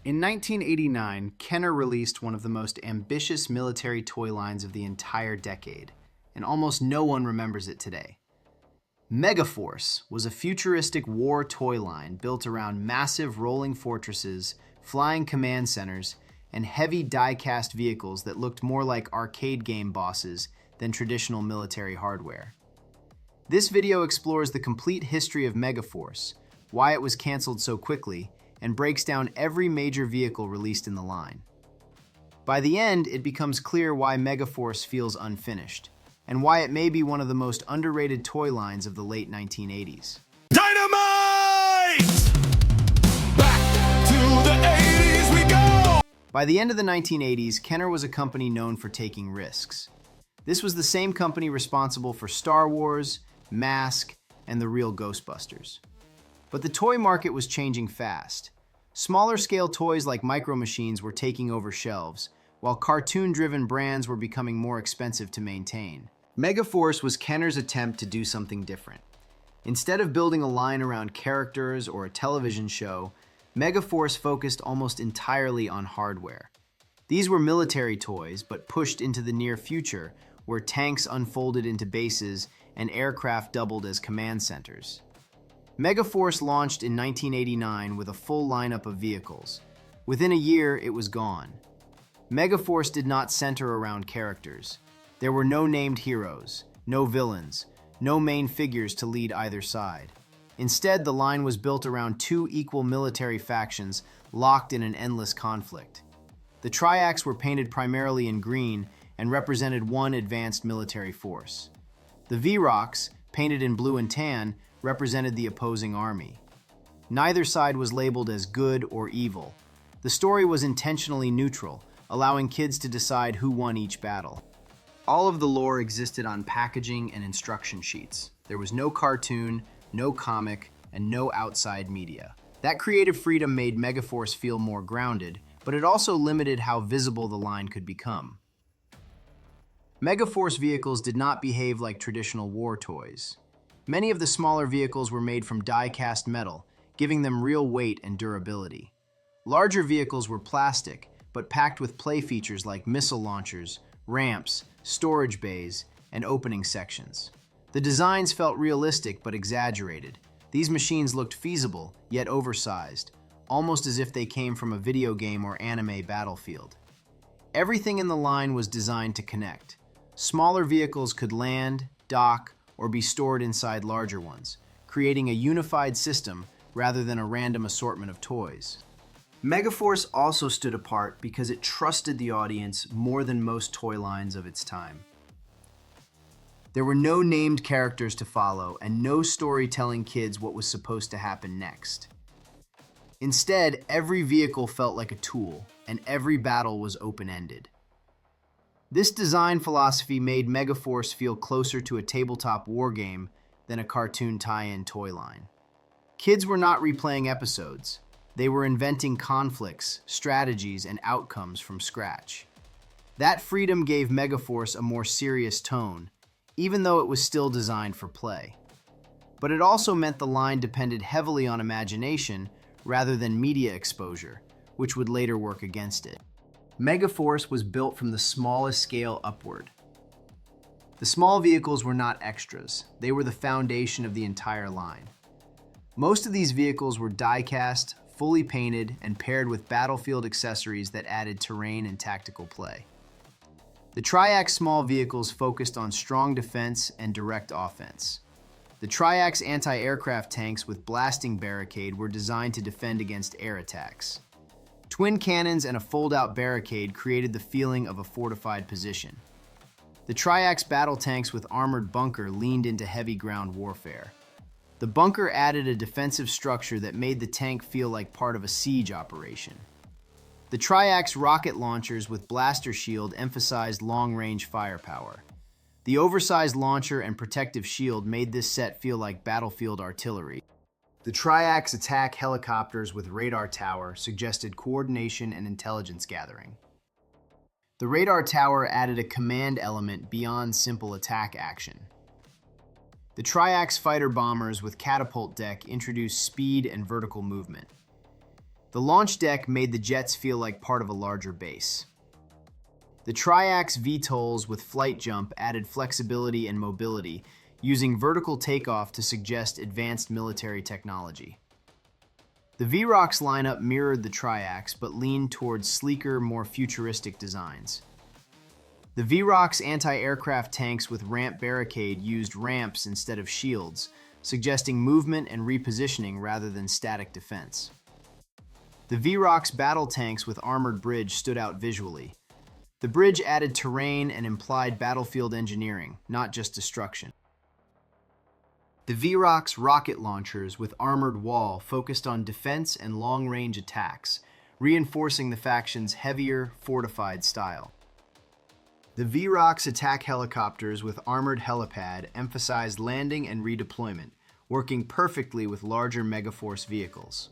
In 1989, Kenner released one of the most ambitious military toy lines of the entire decade, and almost no one remembers it today. Megaforce was a futuristic war toy line built around massive rolling fortresses, flying command centers, and heavy die-cast vehicles that looked more like arcade game bosses than traditional military hardware. This video explores the complete history of Megaforce, why it was canceled so quickly, and breaks down every major vehicle released in the line. By the end, it becomes clear why Megaforce feels unfinished, and why it may be one of the most underrated toy lines of the late 1980s. Dynamite! Back to the 80s we go! By the end of the 1980s, Kenner was a company known for taking risks. This was the same company responsible for Star Wars, M.A.S.K, and the real Ghostbusters. But the toy market was changing fast. Smaller scale toys like Micro Machines were taking over shelves, while cartoon-driven brands were becoming more expensive to maintain. Megaforce was Kenner's attempt to do something different. Instead of building a line around characters or a television show, Megaforce focused almost entirely on hardware. These were military toys, but pushed into the near future, where tanks unfolded into bases and aircraft doubled as command centers. Megaforce launched in 1989 with a full lineup of vehicles. Within a year, it was gone. Megaforce did not center around characters. There were no named heroes, no villains, no main figures to lead either side. Instead, the line was built around two equal military factions locked in an endless conflict. The triacs were painted primarily in green and represented one advanced military force. The V-Rocks, painted in blue and tan, represented the opposing army. Neither side was labeled as good or evil. The story was intentionally neutral, allowing kids to decide who won each battle. All of the lore existed on packaging and instruction sheets. There was no cartoon, no comic, and no outside media. That creative freedom made Megaforce feel more grounded, but it also limited how visible the line could become. Megaforce vehicles did not behave like traditional war toys. Many of the smaller vehicles were made from die-cast metal, giving them real weight and durability. Larger vehicles were plastic, but packed with play features like missile launchers, ramps, storage bays, and opening sections. The designs felt realistic but exaggerated. These machines looked feasible, yet oversized, almost as if they came from a video game or anime battlefield. Everything in the line was designed to connect. Smaller vehicles could land, dock, or be stored inside larger ones, creating a unified system rather than a random assortment of toys. Megaforce also stood apart because it trusted the audience more than most toy lines of its time. There were no named characters to follow and no story telling kids what was supposed to happen next. Instead, every vehicle felt like a tool, and every battle was open-ended. This design philosophy made Megaforce feel closer to a tabletop war game than a cartoon tie-in toy line. Kids were not replaying episodes. They were inventing conflicts, strategies, and outcomes from scratch. That freedom gave Megaforce a more serious tone, even though it was still designed for play. But it also meant the line depended heavily on imagination rather than media exposure, which would later work against it. Megaforce was built from the smallest scale upward. The small vehicles were not extras. They were the foundation of the entire line. Most of these vehicles were die-cast, fully painted, and paired with battlefield accessories that added terrain and tactical play. The triac small vehicles focused on strong defense and direct offense. The triac's anti-aircraft tanks with blasting barricade were designed to defend against air attacks. Twin cannons and a fold-out barricade created the feeling of a fortified position. The triac's battle tanks with armored bunker leaned into heavy ground warfare. The bunker added a defensive structure that made the tank feel like part of a siege operation. The triac's rocket launchers with blaster shield emphasized long-range firepower. The oversized launcher and protective shield made this set feel like battlefield artillery. The triac's attack helicopters with radar tower suggested coordination and intelligence gathering. The radar tower added a command element beyond simple attack action. The triac's fighter bombers with catapult deck introduced speed and vertical movement. The launch deck made the jets feel like part of a larger base. The triax VTOLs with flight jump added flexibility and mobility, using vertical takeoff to suggest advanced military technology. The VROCs lineup mirrored the triax but leaned towards sleeker, more futuristic designs. The VROCs anti-aircraft tanks with ramp barricade used ramps instead of shields, suggesting movement and repositioning rather than static defense. The VROCs battle tanks with armored bridge stood out visually. The bridge added terrain and implied battlefield engineering, not just destruction. The VROCs rocket launchers with armored wall focused on defense and long-range attacks, reinforcing the faction's heavier, fortified style. The VROCs attack helicopters with armored helipad emphasized landing and redeployment, working perfectly with larger Megaforce vehicles.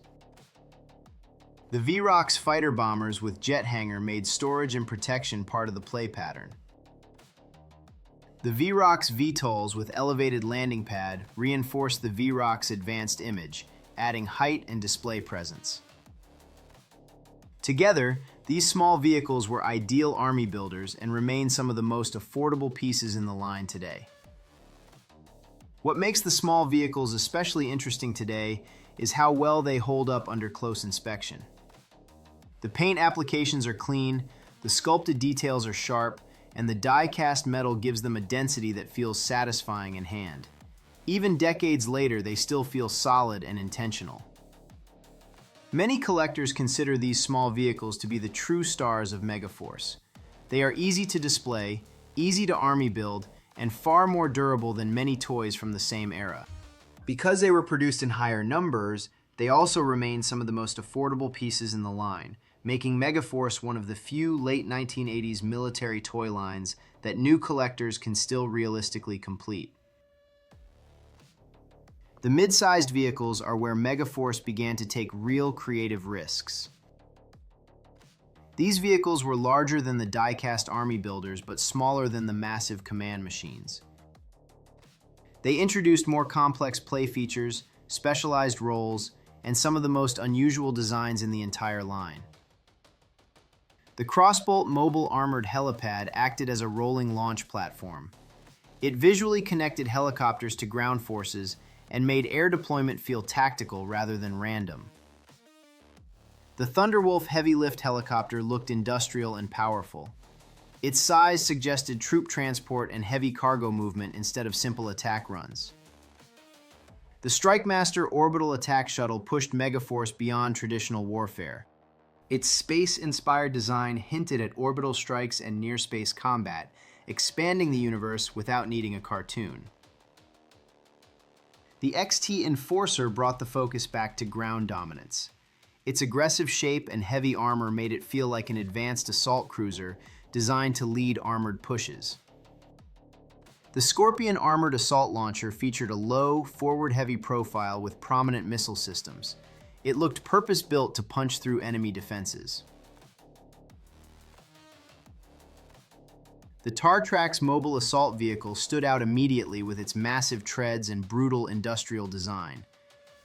The VROCs fighter bombers with jet hangar made storage and protection part of the play pattern. The VROCs VTOLs with elevated landing pad reinforced the VROCs advanced image, adding height and display presence. Together, these small vehicles were ideal army builders and remain some of the most affordable pieces in the line today. What makes the small vehicles especially interesting today is how well they hold up under close inspection. The paint applications are clean, the sculpted details are sharp, and the die-cast metal gives them a density that feels satisfying in hand. Even decades later, they still feel solid and intentional. Many collectors consider these small vehicles to be the true stars of Megaforce. They are easy to display, easy to army build, and far more durable than many toys from the same era. Because they were produced in higher numbers, they also remain some of the most affordable pieces in the line, making Megaforce one of the few late 1980s military toy lines that new collectors can still realistically complete. The mid-sized vehicles are where Megaforce began to take real creative risks. These vehicles were larger than the die-cast army builders but smaller than the massive command machines. They introduced more complex play features, specialized roles, and some of the most unusual designs in the entire line. The Crossbolt mobile armored helipad acted as a rolling launch platform. It visually connected helicopters to ground forces and made air deployment feel tactical rather than random. The Thunderwolf heavy lift helicopter looked industrial and powerful. Its size suggested troop transport and heavy cargo movement instead of simple attack runs. The Strikemaster orbital attack shuttle pushed Megaforce beyond traditional warfare. Its space-inspired design hinted at orbital strikes and near-space combat, expanding the universe without needing a cartoon. The XT Enforcer brought the focus back to ground dominance. Its aggressive shape and heavy armor made it feel like an advanced assault cruiser designed to lead armored pushes. The Scorpion armored assault launcher featured a low, forward-heavy profile with prominent missile systems. It looked purpose-built to punch through enemy defenses. The Tartrax mobile assault vehicle stood out immediately with its massive treads and brutal industrial design.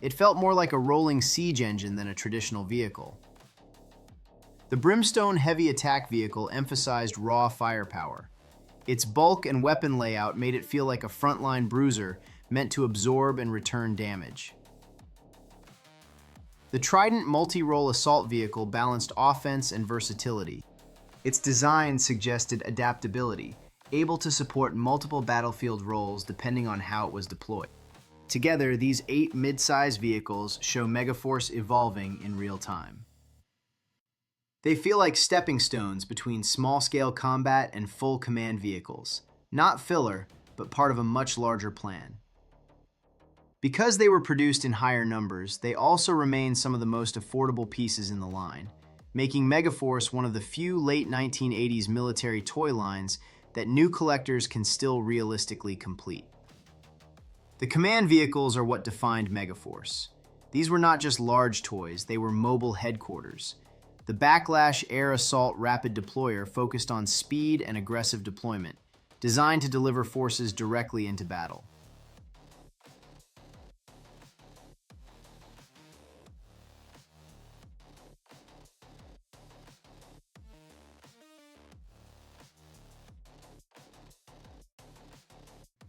It felt more like a rolling siege engine than a traditional vehicle. The Brimstone heavy attack vehicle emphasized raw firepower. Its bulk and weapon layout made it feel like a frontline bruiser meant to absorb and return damage. The Trident multi-role assault vehicle balanced offense and versatility. Its design suggested adaptability, able to support multiple battlefield roles depending on how it was deployed. Together, these 8 mid-size vehicles show Megaforce evolving in real time. They feel like stepping stones between small-scale combat and full command vehicles. Not filler, but part of a much larger plan. Because they were produced in higher numbers, they also remain some of the most affordable pieces in the line, making Megaforce one of the few late 1980s military toy lines that new collectors can still realistically complete. The command vehicles are what defined Megaforce. These were not just large toys, they were mobile headquarters. The Backlash Air Assault Rapid Deployer focused on speed and aggressive deployment, designed to deliver forces directly into battle.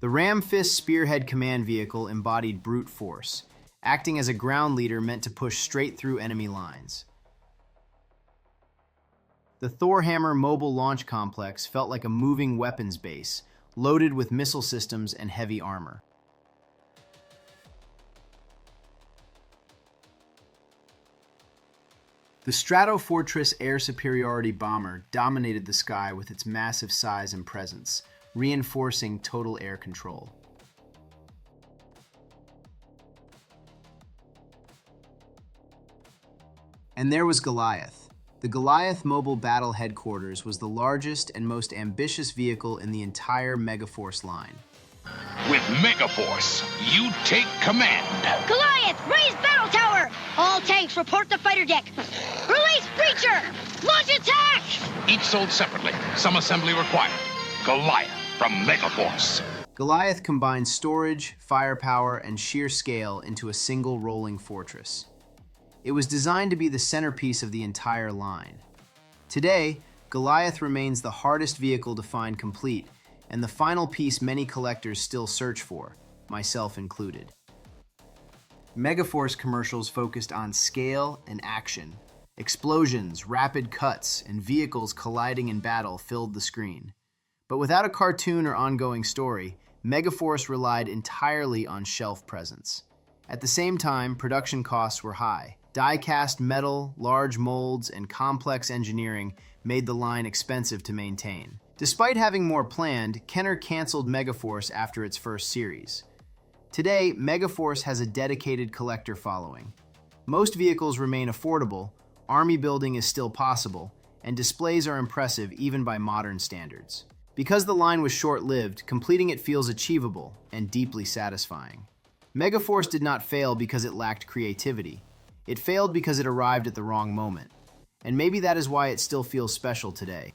The Ram Fist Spearhead command vehicle embodied brute force, acting as a ground leader meant to push straight through enemy lines. The Thor Hammer mobile launch complex felt like a moving weapons base, loaded with missile systems and heavy armor. The Stratofortress air superiority bomber dominated the sky with its massive size and presence, reinforcing total air control. And there was Goliath. The Goliath Mobile Battle Headquarters was the largest and most ambitious vehicle in the entire Megaforce line. With Megaforce, you take command. Goliath, raise battle tower! All tanks report to fighter deck. Release breacher! Launch attack! Each sold separately. Some assembly required. Goliath from Megaforce. Goliath combines storage, firepower, and sheer scale into a single rolling fortress. It was designed to be the centerpiece of the entire line. Today, Goliath remains the hardest vehicle to find complete, and the final piece many collectors still search for, myself included. Megaforce commercials focused on scale and action. Explosions, rapid cuts, and vehicles colliding in battle filled the screen. But without a cartoon or ongoing story, Megaforce relied entirely on shelf presence. At the same time, production costs were high. Die-cast metal, large molds, and complex engineering made the line expensive to maintain. Despite having more planned, Kenner canceled Megaforce after its first series. Today, Megaforce has a dedicated collector following. Most vehicles remain affordable, army building is still possible, and displays are impressive even by modern standards. Because the line was short-lived, completing it feels achievable and deeply satisfying. Megaforce did not fail because it lacked creativity. It failed because it arrived at the wrong moment. And maybe that is why it still feels special today.